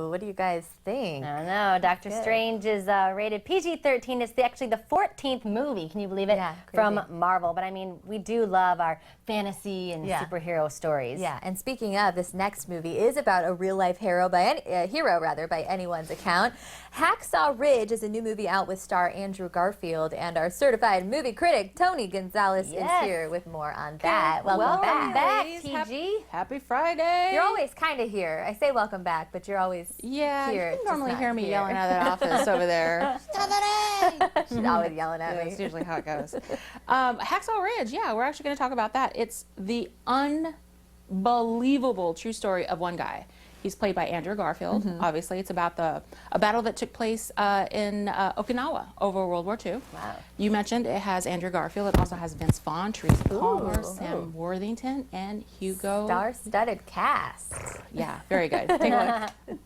review. What do you guys think? I don't know. Doctor Strange is rated PG-13. It's actually the 14th movie, can you believe it? Yeah, from Marvel. But I mean, we do love our fantasy and superhero stories. Yeah, and speaking of, this next movie is about a real-life hero by anyone's account. Hacksaw Ridge is a new movie out with star Andrew Garfield, and our certified movie critic Toni Gonzales is here with more on that. Welcome back, TG. Happy Friday. You're always kind of here. I say welcome back, but you're always here. You can normally hear me yelling out of that office over there. She's always yelling at me. That's usually how it goes. Hacksaw Ridge, yeah, we're actually going to talk about that. It's the unbelievable true story of one guy. He's played by Andrew Garfield. Obviously, it's about a battle that took place in Okinawa over World War II. Wow. You mentioned it has Andrew Garfield. It also has Vince Vaughn, Teresa Palmer, Sam Worthington, and Hugo. Star-studded cast. Yeah, very good. Take a look.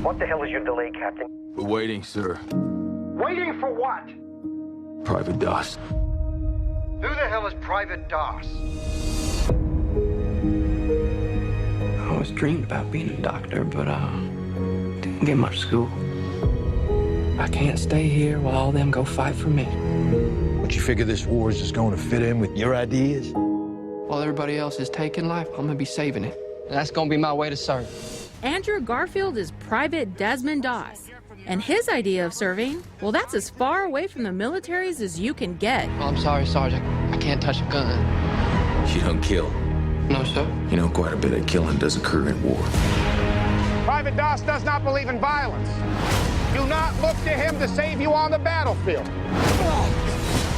What the hell is your delay, Captain? We're waiting, sir. Waiting for what? Private DOS. Who the hell is Private DOS? I always dreamed about being a doctor, but didn't get much school. I can't stay here while all them go fight for me. But you figure this war is just going to fit in with your ideas? While everybody else is taking life, I'm gonna be saving it. And that's gonna be my way to serve. Andrew Garfield is Private Desmond Doss. And his idea of serving, well, that's as far away from the militaries as you can get. Well, I'm sorry, Sergeant. I can't touch a gun. You don't kill. No, sir. You know, quite a bit of killing does occur in war. Private DOS does not believe in violence. Do not look to him to save you on the battlefield.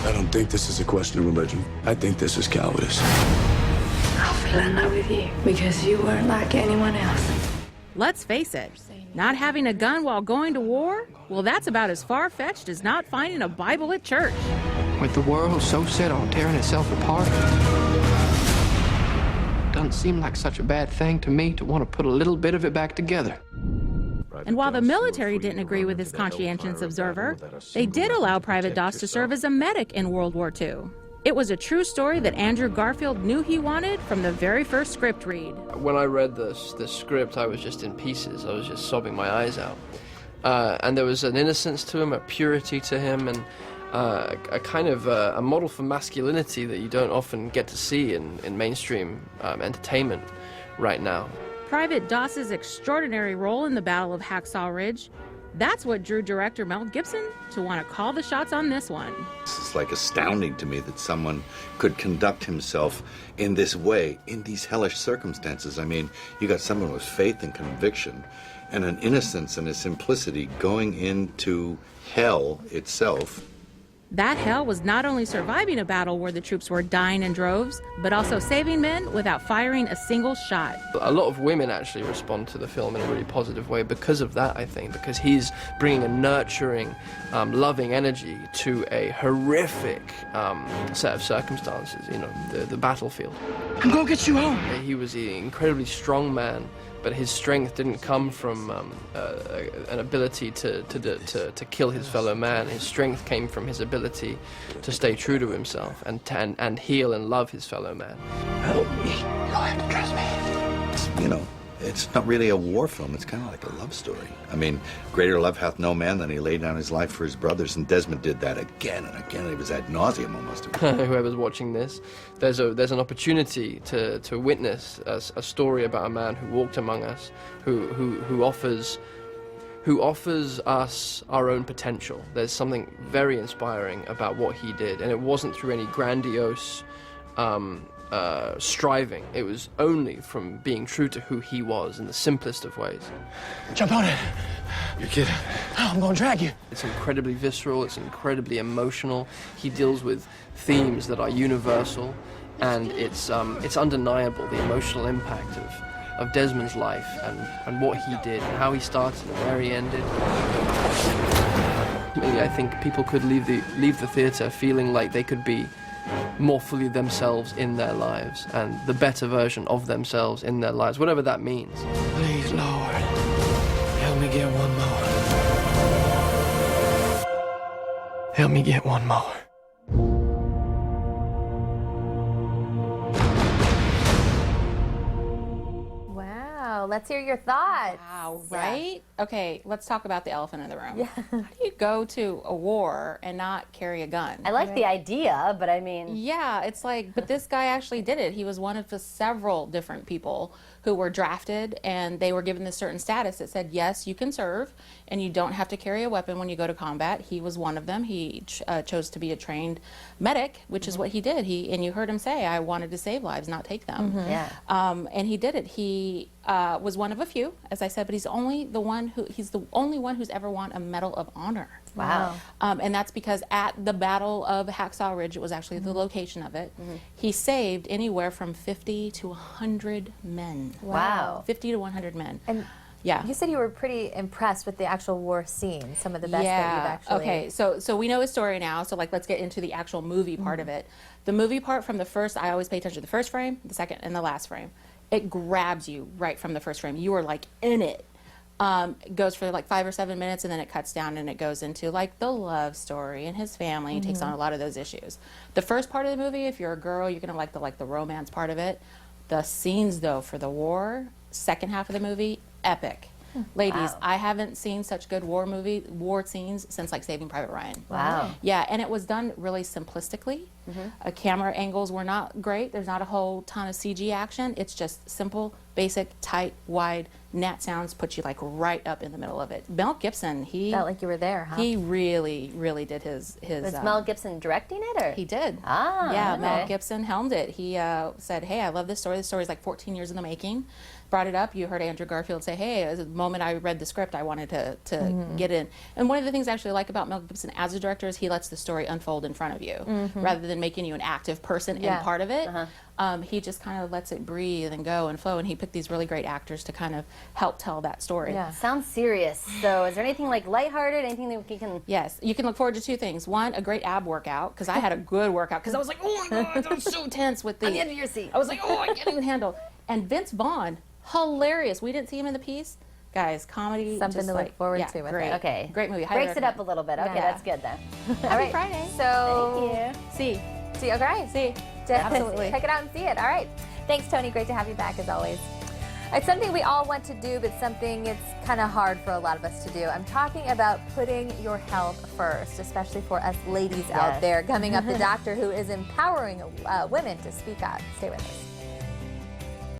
I don't think this is a question of religion. I think this is cowardice. I fell in love with you because you weren't like anyone else. Let's face it, not having a gun while going to war, well, that's about as far-fetched as not finding a Bible at church. With the world so set on tearing itself apart, doesn't seem like such a bad thing to me to want to put a little bit of it back together. And while the military didn't agree with this conscientious observer, they did allow Private Doss to serve as a medic in World War II. It was a true story that Andrew Garfield knew he wanted from the very first script read. When I read the script, I was just in pieces. I was just sobbing my eyes out. And there was an innocence to him, a purity to him, and a kind of a model for masculinity that you don't often get to see in mainstream entertainment right now. Private Doss's extraordinary role in the Battle of Hacksaw Ridge, that's what drew director Mel Gibson to want to call the shots on this one. It's like astounding to me that someone could conduct himself in this way, in these hellish circumstances. I mean, you got someone with faith and conviction and an innocence and a simplicity going into hell itself. That hell was not only surviving a battle where the troops were dying in droves, but also saving men without firing a single shot. A lot of women actually respond to the film in a really positive way because of that, I think, because he's bringing a nurturing, loving energy to a horrific set of circumstances, you know, the battlefield. I'm gonna get you home. He was an incredibly strong man, but his strength didn't come from an ability to kill his fellow man. His strength came from his ability to stay true to himself and heal and love his fellow man. Help me. You'll have to trust me. You know, it's not really a war film. It's kind of like a love story. I mean, greater love hath no man than he laid down his life for his brothers, and Desmond did that again and again. It was ad nauseum almost. Whoever's watching this, there's an opportunity to witness a story about a man who walked among us, who offers us our own potential. There's something very inspiring about what he did, and it wasn't through any grandiose striving. It was only from being true to who he was in the simplest of ways. Jump on it. You're kidding. Oh, I'm gonna drag you. It's incredibly visceral, it's incredibly emotional. He deals with themes that are universal, and it's undeniable, the emotional impact of Desmond's life and what he did and how he started and where he ended. I think people could leave the theatre feeling like they could be more fully themselves in their lives and the better version of themselves in their lives, whatever that means. Please, Lord, help me get one more. Help me get one more. Wow, let's hear your thoughts. Wow, right? Okay, let's talk about the elephant in the room. Yeah. How do you go to a war and not carry a gun? I like the idea, but I mean... Yeah, it's like, but this guy actually did it. He was one of the several different people who were drafted, and they were given this certain status that said, yes, you can serve, and you don't have to carry a weapon when you go to combat. He was one of them. He chose to be a trained medic, which is what he did. And you heard him say, I wanted to save lives, not take them. Yeah. And he did it. He was one of a few, as I said, but he's the only one who's ever won a Medal of Honor. Wow. And that's because at the Battle of Hacksaw Ridge, it was actually the location of it, he saved anywhere from 50 to 100 men. Wow. 50 to 100 men. And yeah. you said you were pretty impressed with the actual war scenes, some of the best that you've actually... Okay, so we know his story now, so like let's get into the actual movie part of it. The movie part from the first, I always pay attention to the first frame, the second, and the last frame. It grabs you right from the first frame. You are like in it. It goes for like 5 or 7 minutes, and then it cuts down and it goes into like the love story and his family. He takes on a lot of those issues. The first part of the movie, if you're a girl, you're gonna like the romance part of it. The scenes though for the war, second half of the movie, epic. Ladies, I haven't seen such good war scenes since like Saving Private Ryan. Wow. Yeah, and it was done really simplistically. Camera angles were not great. There's not a whole ton of CG action. It's just simple, basic, tight, wide, nat sounds put you like right up in the middle of it. Mel Gibson, he Felt like you were there, huh? He really, really did his. Was Mel Gibson directing it, or? He did. Ah, yeah, okay. Mel Gibson helmed it. He said, "Hey, I love this story. This story is like 14 years in the making." Brought it up. You heard Andrew Garfield say, "Hey, the moment I read the script, I wanted to get in." And one of the things I actually like about Mel Gibson as a director is he lets the story unfold in front of you, rather than making you an active person in part of it. He just kind of lets it breathe and go and flow, and he picked these really great actors to kind of help tell that story. Yeah. Sounds serious. So is there anything like lighthearted, anything that you can... Yes, you can look forward to 2 things. One, a great ab workout, because I had a good workout, because I was like, oh my God, I was so tense with the... On the edge of your seat. I was like, oh, I can't even handle. And Vince Vaughn, hilarious. We didn't see him in the piece. Guys, comedy. Something just to look forward to with great. it. Okay. Great movie. Highly Breaks it up recommend. a little bit. Okay, Yeah. that's good then. All right. Friday. So... Thank you. See. Okay. See. Absolutely. Check it out and see it. All right. Thanks, Toni. Great to have you back, as always. It's something we all want to do, but something it's kind of hard for a lot of us to do. I'm talking about putting your health first, especially for us ladies out there. Coming up, the doctor who is empowering women to speak out. Stay with us.